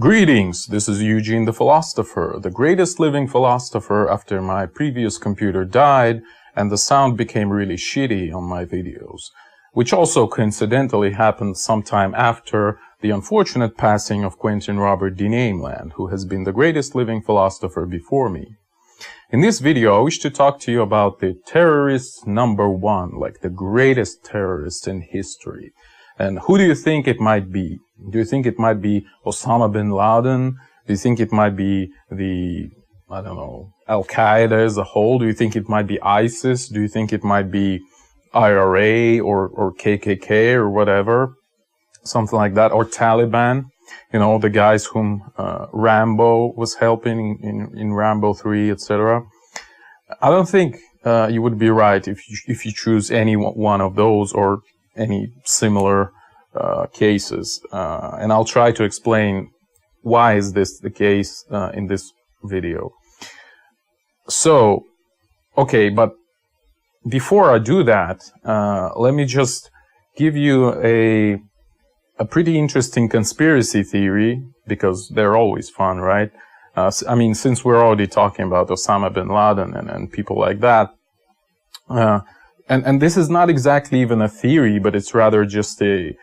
Greetings, this is Eugene the Philosopher, the greatest living philosopher after my previous computer died and the sound became really shitty on my videos, which also coincidentally happened sometime after the unfortunate passing of Quentin Robert D. Nameland, who has been the greatest living philosopher before me. In this video, I wish to talk to you about the terrorist number one, like the greatest terrorist in history. And who do you think it might be? Do you think it might be Osama bin Laden? Do you think it might be Al-Qaeda as a whole? Do you think it might be ISIS? Do you think it might be IRA or KKK or whatever? Something like that. Or Taliban? You know, the guys whom Rambo was helping in Rambo 3, etc. I don't think you would be right if you choose any one of those or any similar cases, and I'll try to explain why is this the case in this video. So, okay, but before I do that, let me just give you a pretty interesting conspiracy theory, because they're always fun, right? I mean, since we're already talking about Osama bin Laden and people like that, and this is not exactly even a theory, but it's rather just a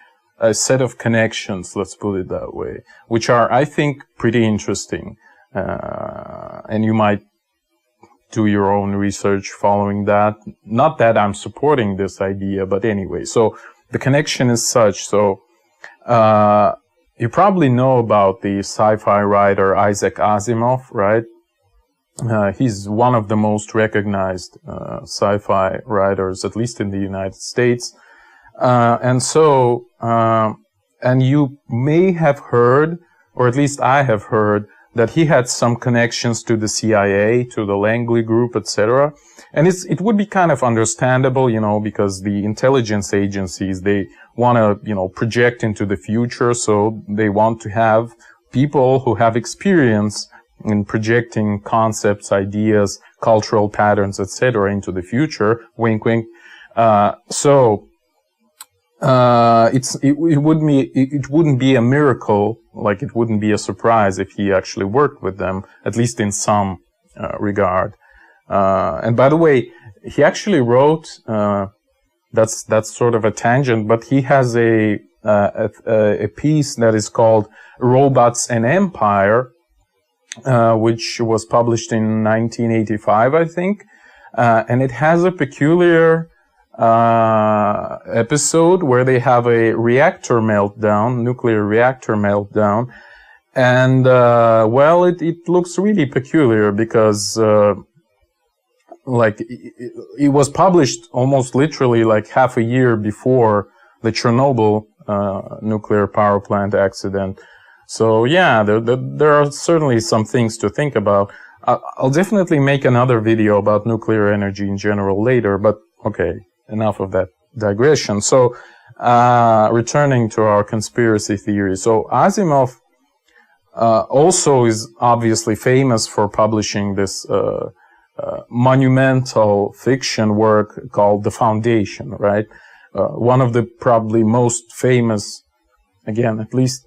set of connections, let's put it that way, which are, I think, pretty interesting. And you might do your own research following that. Not that I'm supporting this idea, but anyway. So the connection is such. So you probably know about the sci-fi writer Isaac Asimov, right? He's one of the most recognized sci-fi writers, at least in the United States. And you may have heard, or at least I have heard, that he had some connections to the CIA, to the Langley Group, etc. And it would be kind of understandable, you know, because the intelligence agencies, they want to, you know, project into the future, so they want to have people who have experience in projecting concepts, ideas, cultural patterns, etc. into the future. Wink, wink. It wouldn't be a miracle, like it wouldn't be a surprise if he actually worked with them, at least in some regard. And by the way, he actually wrote, that's sort of a tangent, but he has a piece that is called Robots and Empire, which was published in 1985, I think. And it has a peculiar episode where they have a reactor meltdown, nuclear reactor meltdown. And, well, it looks really peculiar because, it was published almost literally like half a year before the Chernobyl, nuclear power plant accident. So yeah, there are certainly some things to think about. I'll definitely make another video about nuclear energy in general later, but okay, enough of that digression. So, returning to our conspiracy theory. So Asimov, also is obviously famous for publishing this, monumental fiction work called The Foundation, right? One of the probably most famous, again, at least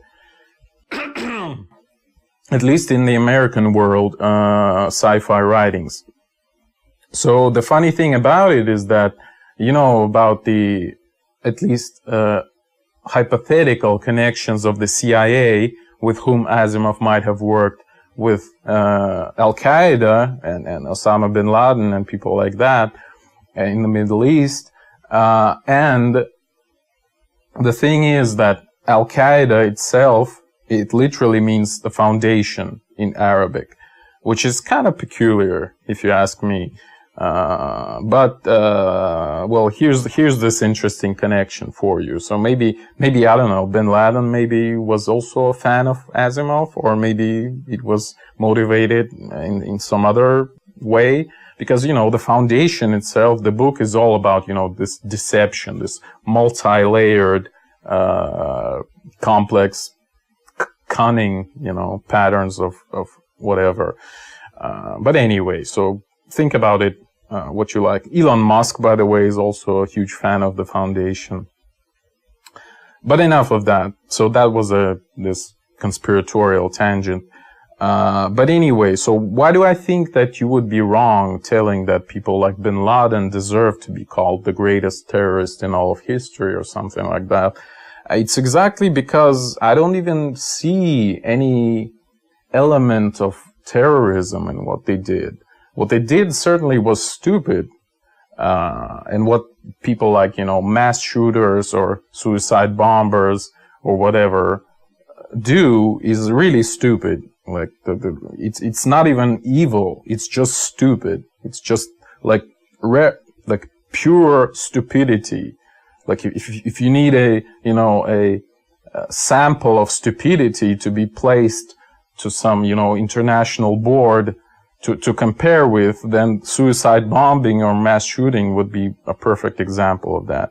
in the American world, sci-fi writings. So the funny thing about it is that, you know, about the, at least, hypothetical connections of the CIA with whom Asimov might have worked with, Al-Qaeda and Osama bin Laden and people like that in the Middle East. And the thing is that Al-Qaeda itself, it literally means the foundation in Arabic, which is kind of peculiar, if you ask me. Well, here's this interesting connection for you. So maybe, I don't know, bin Laden maybe was also a fan of Asimov, or maybe it was motivated in some other way. Because, you know, the foundation itself, the book is all about, you know, this deception, this multi-layered, complex, cunning, you know, patterns of whatever. But anyway, so think about it, what you like. Elon Musk, by the way, is also a huge fan of the foundation. But enough of that. So that was this conspiratorial tangent. But anyway, so why do I think that you would be wrong telling that people like Bin Laden deserve to be called the greatest terrorist in all of history or something like that? It's exactly because I don't even see any element of terrorism in what they did. What they did certainly was stupid. And what people like, mass shooters or suicide bombers or whatever do is really stupid. Like it's not even evil. It's just stupid. It's just like pure stupidity. Like if you need a sample of stupidity to be placed to some, international board to compare with, then suicide bombing or mass shooting would be a perfect example of that.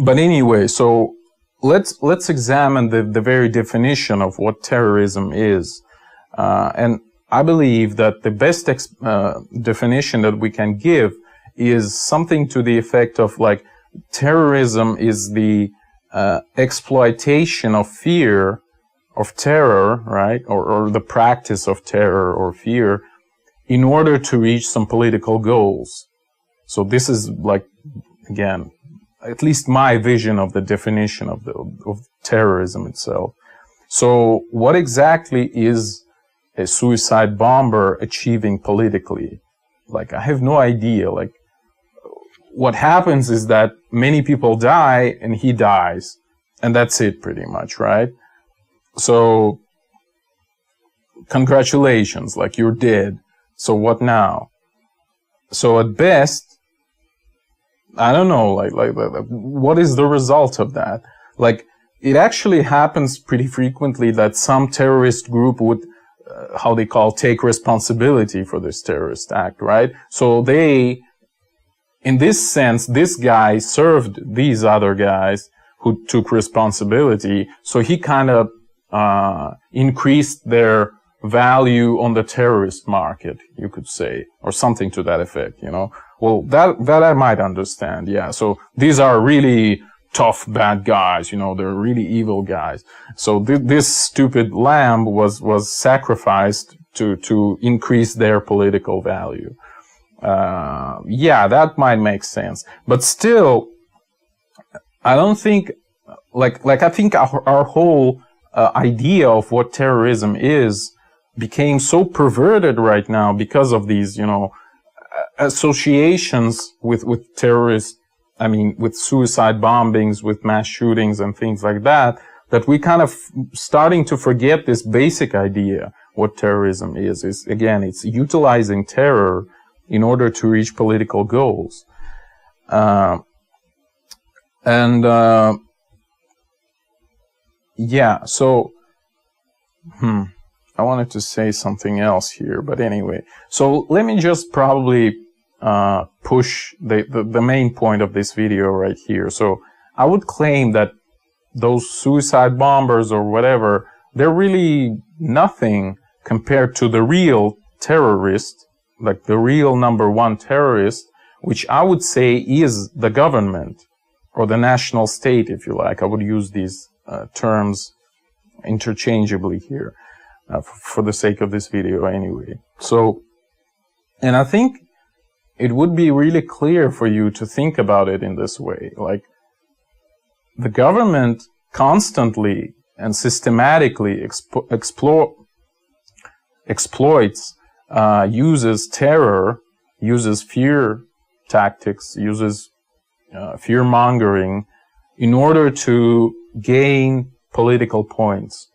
But anyway, so let's examine the very definition of what terrorism is. And I believe that the best definition that we can give is something to the effect of like terrorism is the exploitation of fear, of terror, right? Or the practice of terror or fear in order to reach some political goals. So this is like, again, at least my vision of the definition of terrorism itself. So what exactly is a suicide bomber achieving politically? Like, I have no idea. Like, what happens is that many people die and he dies. And that's it pretty much, right? So, congratulations, like you're dead. So what now? So at best, I don't know, like what is the result of that? Like, it actually happens pretty frequently that some terrorist group would, take responsibility for this terrorist act, right? So they, in this sense, this guy served these other guys who took responsibility. So he kind of increased their value on the terrorist market, you could say, or something to that effect, Well, that I might understand, yeah. So these are really tough, bad guys, they're really evil guys. So this stupid lamb was sacrificed to increase their political value. Yeah, that might make sense. But still, I don't think, I think our whole idea of what terrorism is became so perverted right now because of these, associations with terrorists, with suicide bombings, with mass shootings and things like that we kind of starting to forget this basic idea, what terrorism is again, it's utilizing terror in order to reach political goals. Yeah, so, I wanted to say something else here, but anyway. So let me just probably push the main point of this video right here. So I would claim that those suicide bombers or whatever, they're really nothing compared to the real terrorist, like the real number one terrorist, which I would say is the government or the national state, if you like. I would use these terms interchangeably here for the sake of this video anyway. So, and I think it would be really clear for you to think about it in this way. Like, the government constantly and systematically exploits, uses terror, uses fear tactics, uses fear-mongering in order to gain political points.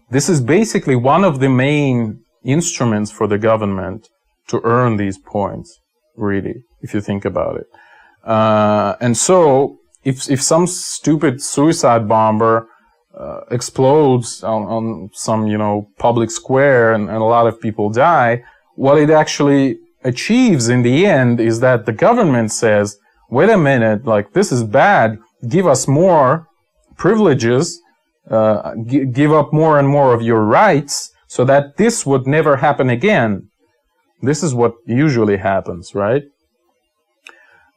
This is basically one of the main instruments for the government to earn these points, really, if you think about it. And so, if some stupid suicide bomber explodes on some, public square and a lot of people die, what it actually achieves in the end is that the government says, wait a minute, like, this is bad, give us more privileges, give up more and more of your rights so that this would never happen again. This is what usually happens, right?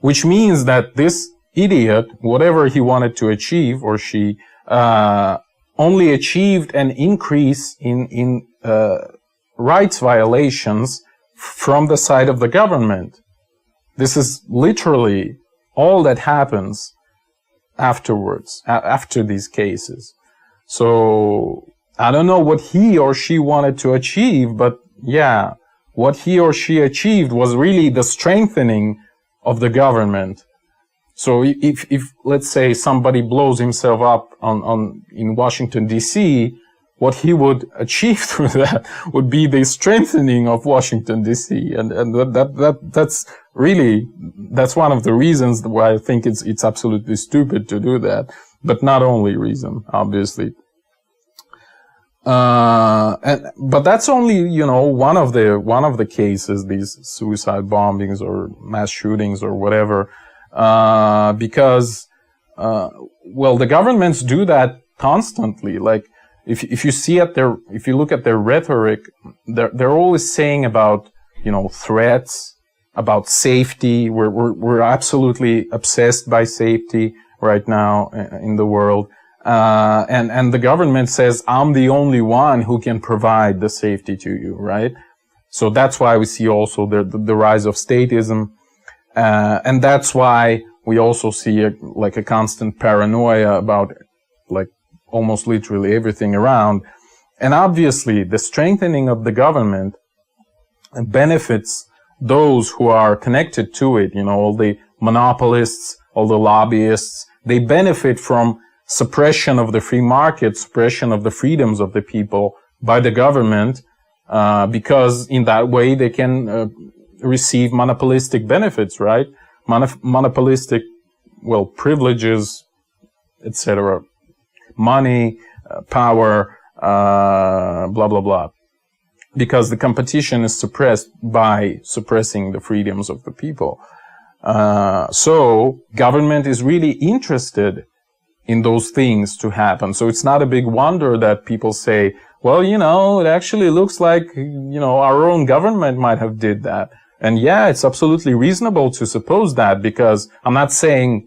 Which means that this idiot, whatever he wanted to achieve, or she, only achieved an increase in rights violations from the side of the government. This is literally all that happens afterwards, after these cases. So I don't know what he or she wanted to achieve, but yeah, what he or she achieved was really the strengthening of the government. So if let's say somebody blows himself up in Washington D.C., what he would achieve through that would be the strengthening of Washington D.C. and that's really, that's one of the reasons why I think it's absolutely stupid to do that, but not only reason, obviously. But that's only, you know, one of the cases, these suicide bombings or mass shootings or whatever, because well, the governments do that constantly. Like, if you look at their rhetoric, they're always saying about, you know, threats, about safety. We're absolutely obsessed by safety right now in the world. And the government says, I'm the only one who can provide the safety to you, right? So that's why we see also the rise of statism. And that's why we also see a constant paranoia about, like, almost literally everything around. And obviously the strengthening of the government benefits those who are connected to it. You know, all the monopolists, all the lobbyists, they benefit from suppression of the free market, suppression of the freedoms of the people by the government, because in that way they can receive monopolistic benefits, right? Monopolistic, well, privileges, etc. Money, power, blah, blah, blah. Because the competition is suppressed by suppressing the freedoms of the people. So government is really interested in those things to happen. So it's not a big wonder that people say, well, you know, it actually looks like, you know, our own government might have did that. And yeah, it's absolutely reasonable to suppose that, because I'm not saying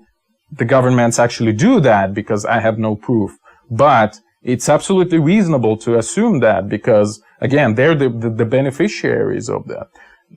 the governments actually do that, because I have no proof. But it's absolutely reasonable to assume that, because, again, they're the beneficiaries of that.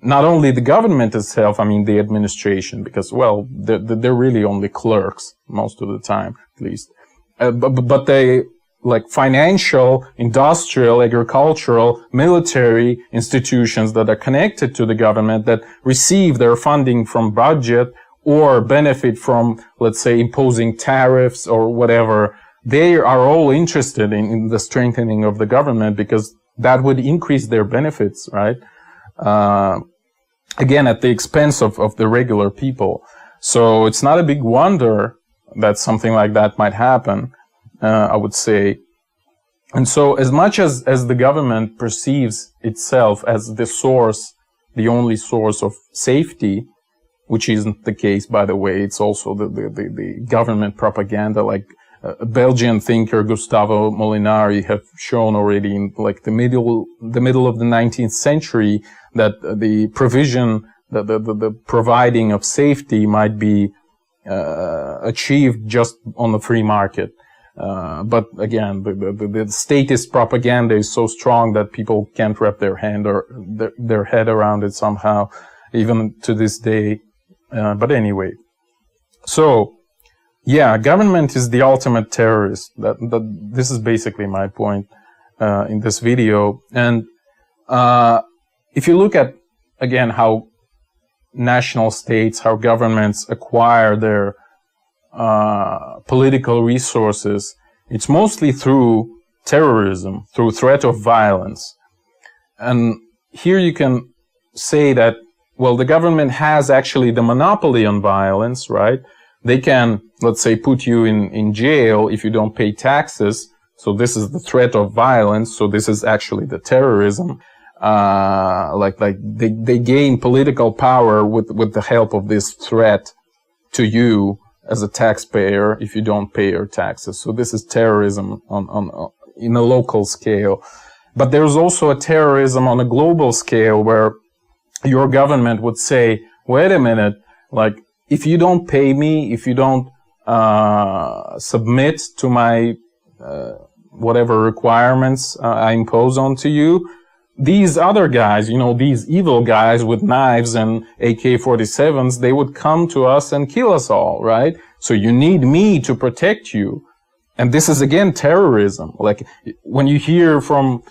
Not only the government itself, I mean the administration, because, well, they're really only clerks most of the time, at least. But they, like, financial, industrial, agricultural, military institutions that are connected to the government, that receive their funding from budget or benefit from, let's say, imposing tariffs or whatever, they are all interested in the strengthening of the government, because that would increase their benefits, right? Again, at the expense of the regular people. So it's not a big wonder that something like that might happen, I would say. And so as much as the government perceives itself as the source, the only source of safety, which isn't the case, by the way, it's also the government propaganda, like a Belgian thinker, Gustavo Molinari, have shown already in, like, the middle of the 19th century, that the provision, the providing of safety might be achieved just on the free market. But again, the statist propaganda is so strong that people can't wrap their head around it somehow, even to this day. But anyway, so yeah, government is the ultimate terrorist. This is basically my point in this video. And if you look at, again, how national states, how governments acquire their political resources, it's mostly through terrorism, through threat of violence. And here you can say that, well, the government has actually the monopoly on violence, right? They can, let's say, put you in jail if you don't pay taxes. So this is the threat of violence. So this is actually the terrorism. Like they gain political power with the help of this threat to you as a taxpayer if you don't pay your taxes. So this is terrorism in a local scale. But there's also a terrorism on a global scale, where your government would say, wait a minute, like, if you don't pay me, if you don't submit to my whatever requirements I impose onto you, these other guys, you know, these evil guys with knives and AK-47s, they would come to us and kill us all, right? So you need me to protect you. And this is, again, terrorism. Like, when you hear from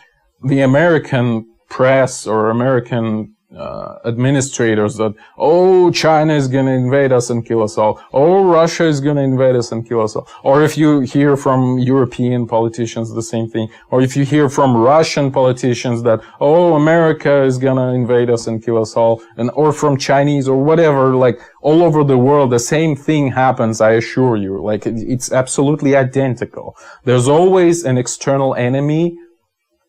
the American press or American administrators that, oh, China is going to invade us and kill us all. Oh, Russia is going to invade us and kill us all. Or if you hear from European politicians, the same thing. Or if you hear from Russian politicians that, oh, America is going to invade us and kill us all. And, or from Chinese or whatever, like all over the world, the same thing happens, I assure you. Like, it's absolutely identical. There's always an external enemy,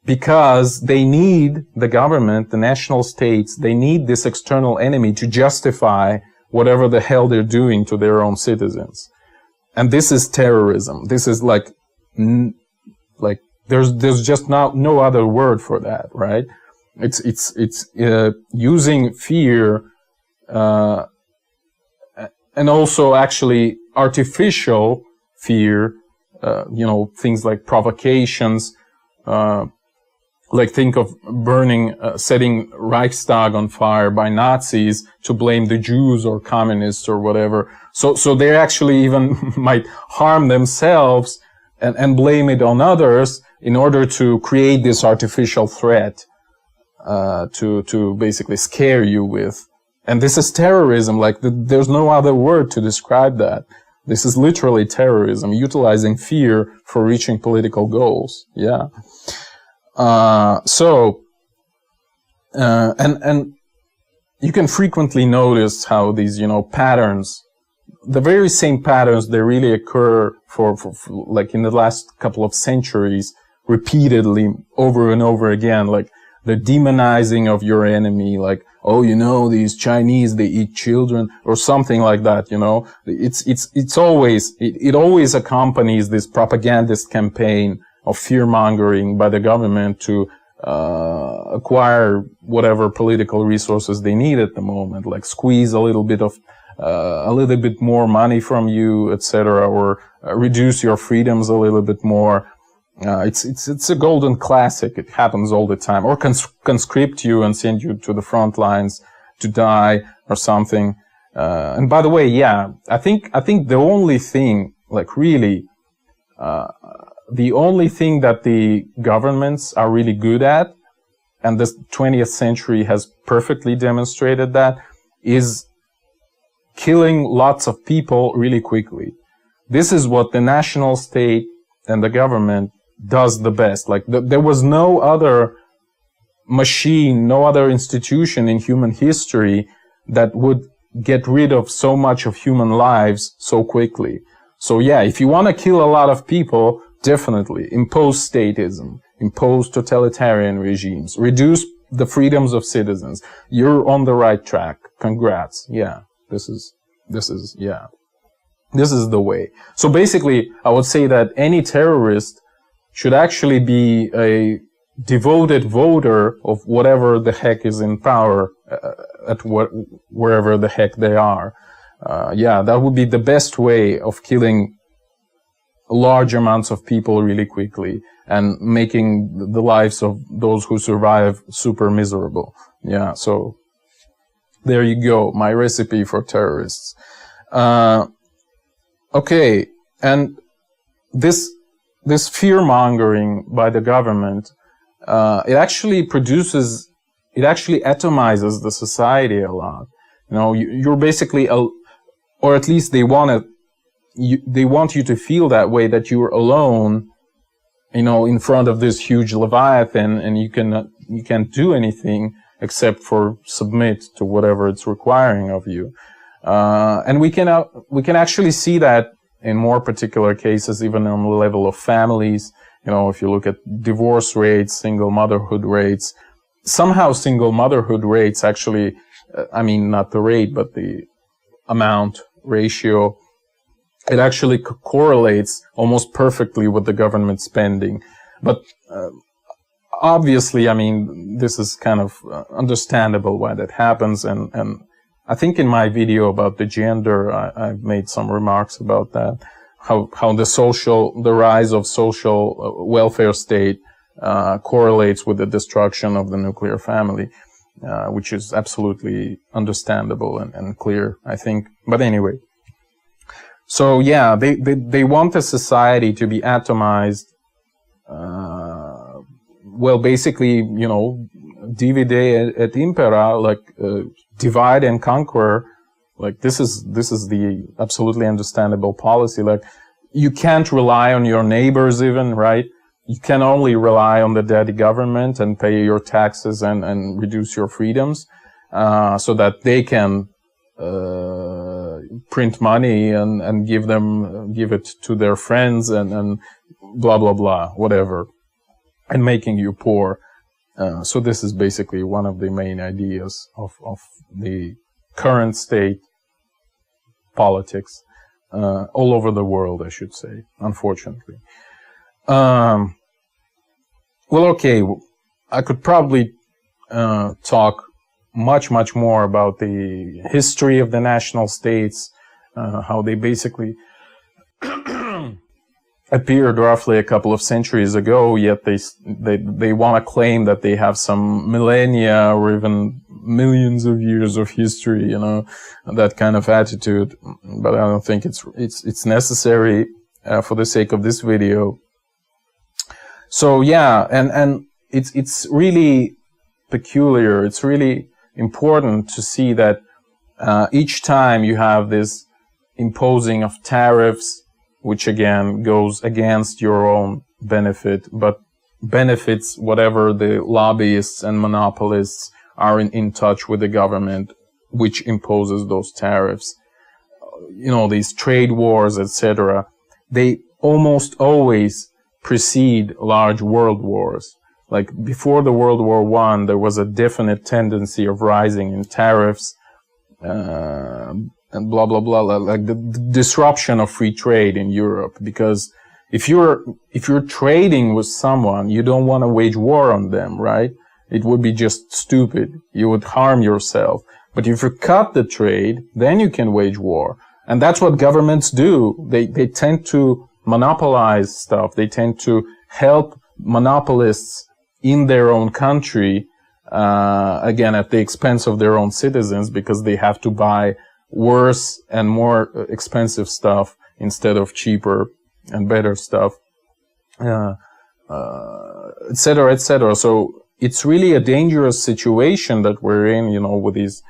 because they need the government, the national states, they need this external enemy to justify whatever the hell they're doing to their own citizens. And this is terrorism. This is like there's just no other word for that, right? It's using fear, and also actually artificial fear, you know, things like provocations, like think of burning, setting Reichstag on fire by Nazis to blame the Jews or communists or whatever. So they actually even might harm themselves and blame it on others in order to create this artificial threat, to basically scare you with. And this is terrorism. Like, there's no other word to describe that. This is literally terrorism, utilizing fear for reaching political goals. Yeah. And you can frequently notice how these, you know, patterns, the very same patterns, they really occur for like in the last couple of centuries, repeatedly over and over again, like the demonizing of your enemy, like, oh, you know, these Chinese, they eat children, or something like that, you know. It always accompanies this propagandist campaign of fear-mongering by the government to acquire whatever political resources they need at the moment, like squeeze a little bit more money from you, etc., or reduce your freedoms a little bit more. It's a golden classic. It happens all the time. Or conscript you and send you to the front lines to die or something. And by the way, yeah, I think the only thing, like really, the only thing that the governments are really good at, and the 20th century has perfectly demonstrated that, is killing lots of people really quickly. This is what the national state and the government does the best. Like, there was no other machine, no other institution in human history that would get rid of so much of human lives so quickly. So yeah, if you want to kill a lot of people, definitely impose statism, impose totalitarian regimes, reduce the freedoms of citizens. You're on the right track. Congrats. Yeah, this is the way. So basically, I would say that any terrorist should actually be a devoted voter of whatever the heck is in power wherever the heck they are. Yeah, that would be the best way of killing large amounts of people really quickly and making the lives of those who survive super miserable. Yeah, so there you go, my recipe for terrorists. Okay, and this fear-mongering by the government, it actually atomizes the society a lot. You know, you're basically, or at least they want you to feel that way, that you're alone, you know, in front of this huge leviathan, and you can't do anything except for submit to whatever it's requiring of you. And we can actually see that in more particular cases, even on the level of families. You know, if you look at divorce rates, single motherhood rates, somehow single motherhood rates actually, I mean, not the rate, but the amount ratio, it actually correlates almost perfectly with the government spending. But obviously, I mean, this is kind of understandable why that happens. And I think in my video about the gender, I've made some remarks about that. how the rise of social welfare state correlates with the destruction of the nuclear family, which is absolutely understandable and clear, I think. But anyway, so yeah, they want a society to be atomized. Well, basically, you know, divide et impera, like divide and conquer. Like this is the absolutely understandable policy. Like you can't rely on your neighbors even, right? You can only rely on the daddy government and pay your taxes and reduce your freedoms, so that they can print money and give it to their friends and blah blah blah, whatever, and making you poor. So this is basically one of the main ideas of the current state politics all over the world, I should say, unfortunately. Well, okay, I could probably talk much more about the history of the national states, how they basically appeared roughly a couple of centuries ago, yet they want to claim that they have some millennia or even millions of years of history, you know, that kind of attitude. But I don't think it's necessary for the sake of this video. So yeah, and it's really peculiar. It's really important to see that each time you have this imposing of tariffs, which again goes against your own benefit, but benefits whatever the lobbyists and monopolists are in touch with the government, which imposes those tariffs. You know, these trade wars, etc., they almost always precede large world wars. Like before the World War I, there was a definite tendency of rising in tariffs, and blah, blah, blah, like the disruption of free trade in Europe. Because if you're trading with someone, you don't want to wage war on them, right? It would be just stupid. You would harm yourself. But if you cut the trade, then you can wage war. And that's what governments do. They tend to monopolize stuff. They tend to help monopolists in their own country, again, at the expense of their own citizens, because they have to buy worse and more expensive stuff instead of cheaper and better stuff, et cetera, et cetera. So it's really a dangerous situation that we're in, you know, with these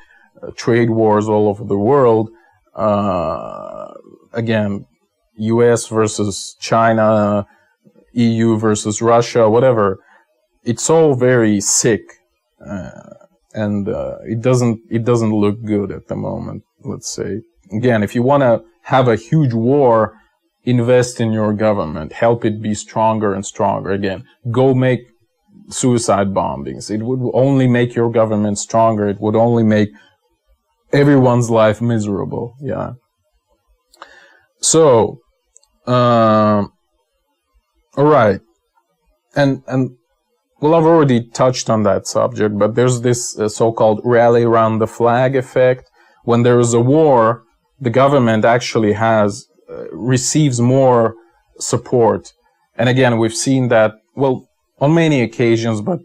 trade wars all over the world. Again, US versus China, EU versus Russia, whatever. It's all very sick, and it doesn't look good at the moment, let's say. Again, if you want to have a huge war, invest in your government, help it be stronger and stronger. Again, go make suicide bombings. It would only make your government stronger. It would only make everyone's life miserable. Yeah. So, all right, and well, I've already touched on that subject, but there's this so-called rally around the flag effect. When there is a war, the government actually receives more support. And again, we've seen that, well, on many occasions, but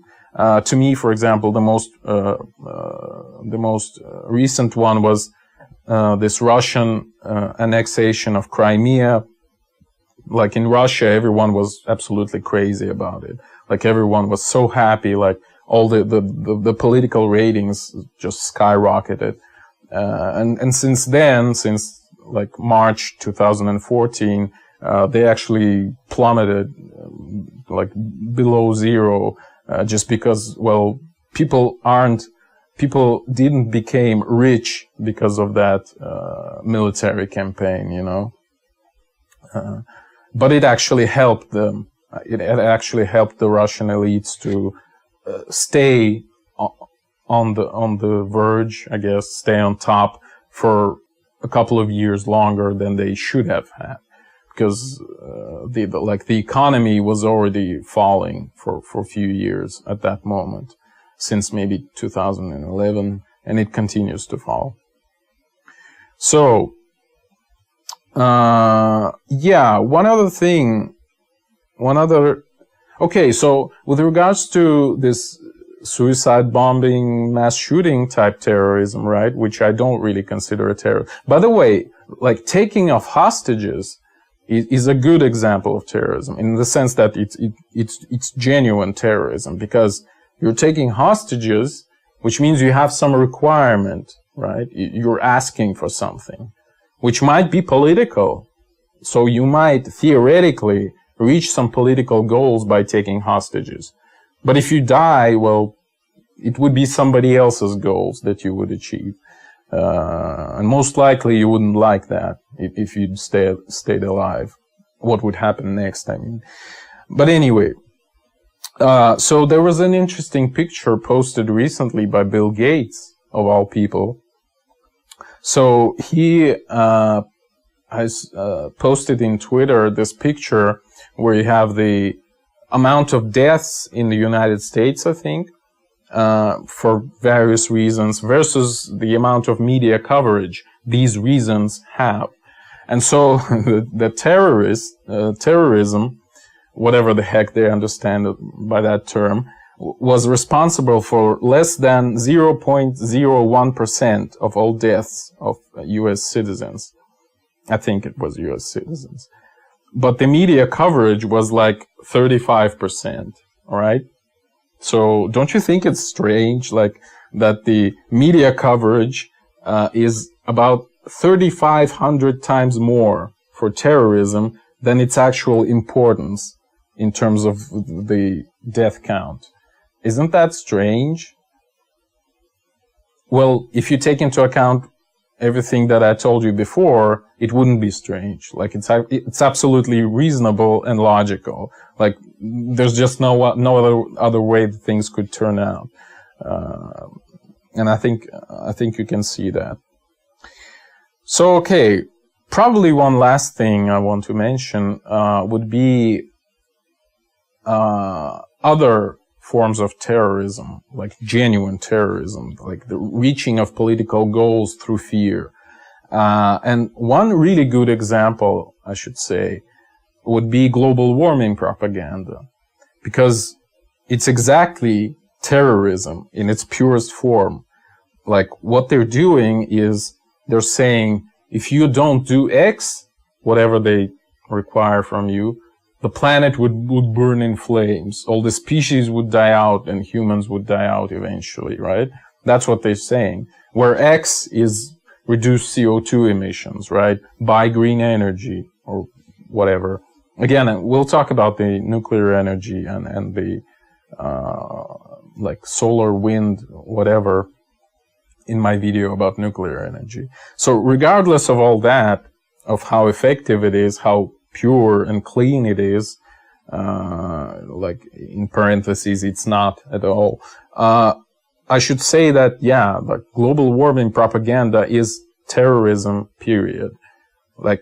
to me, for example, the most recent one was this Russian annexation of Crimea. Like in Russia, everyone was absolutely crazy about it. Like everyone was so happy, like all the political ratings just skyrocketed. And since then, since like March 2014, they actually plummeted like below zero, just because, well, people didn't become rich because of that military campaign, you know. But it actually helped them. It actually helped the Russian elites to stay on the verge, I guess, stay on top for a couple of years longer than they should have had, because the economy was already falling for a few years at that moment, since maybe 2011, and it continues to fall. So, Yeah, okay, so with regards to this suicide bombing, mass shooting type terrorism, right, which I don't really consider a terror. By the way, like taking of hostages is a good example of terrorism in the sense that it's genuine terrorism, because you're taking hostages, which means you have some requirement, right? You're asking for something, which might be political. So you might theoretically reach some political goals by taking hostages. But if you die, well, it would be somebody else's goals that you would achieve. And most likely you wouldn't like that if you'd stayed alive. What would happen next, I mean. But anyway, so there was an interesting picture posted recently by Bill Gates, of all people. So he has posted in Twitter this picture where you have the amount of deaths in the United States, I think, for various reasons, versus the amount of media coverage these reasons have. And so the terrorism, whatever the heck they understand by that term, was responsible for less than 0.01% of all deaths of U.S. citizens. I think it was U.S. citizens. But the media coverage was like 35%, all right? So don't you think it's strange, like, that the media coverage is about 3,500 times more for terrorism than its actual importance in terms of the death count? Isn't that strange? Well, if you take into account everything that I told you before, it wouldn't be strange. Like, it's absolutely reasonable and logical. Like, there's just no other way that things could turn out. And I think you can see that. So, okay, probably one last thing I want to mention would be other forms of terrorism, like genuine terrorism, like the reaching of political goals through fear. And one really good example, I should say, would be global warming propaganda, because it's exactly terrorism in its purest form. Like, what they're doing is they're saying, if you don't do X, whatever they require from you, the planet would burn in flames. All the species would die out and humans would die out eventually, right? That's what they're saying. Where X is reduce CO2 emissions, right? Buy green energy or whatever. Again, we'll talk about the nuclear energy and the like solar, wind, whatever in my video about nuclear energy. So regardless of all that, of how effective it is, how pure and clean it is, like in parentheses, it's not at all. I should say that, yeah, like global warming propaganda is terrorism, period. Like,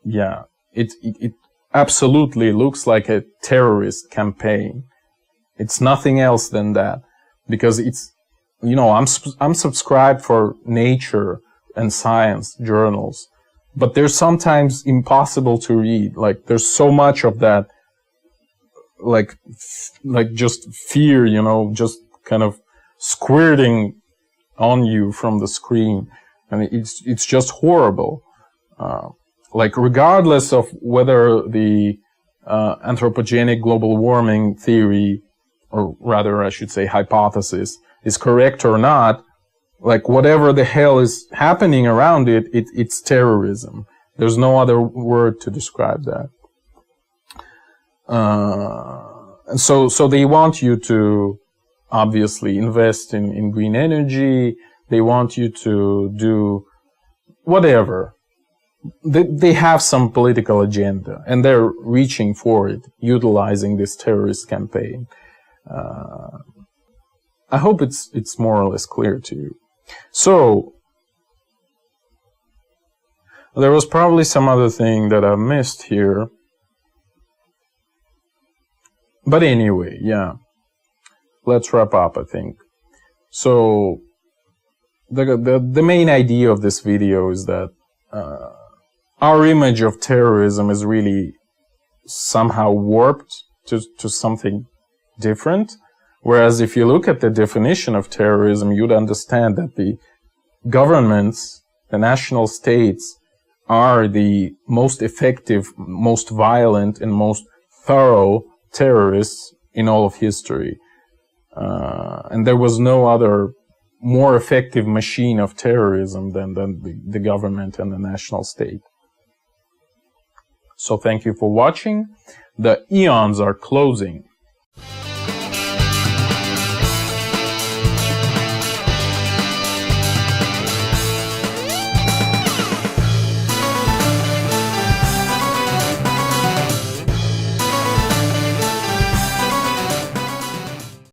yeah, it absolutely looks like a terrorist campaign. It's nothing else than that, because it's, you know, I'm subscribed for Nature and Science journals, but they're sometimes impossible to read. Like, there's so much of that, like just fear, you know, just kind of squirting on you from the screen. And it's just horrible. Like, regardless of whether the anthropogenic global warming theory, or rather I should say hypothesis, is correct or not, like whatever the hell is happening around it, it's terrorism. There's no other word to describe that. And so they want you to obviously invest in green energy. They want you to do whatever. They have some political agenda, and they're reaching for it, utilizing this terrorist campaign. I hope it's more or less clear to you. So, there was probably some other thing that I missed here. But anyway, yeah. Let's wrap up, I think. So, the main idea of this video is that our image of terrorism is really somehow warped to something different. Whereas if you look at the definition of terrorism, you'd understand that the governments, the national states, are the most effective, most violent, and most thorough terrorists in all of history. And there was no other more effective machine of terrorism than the government and the national state. So thank you for watching. The eons are closing.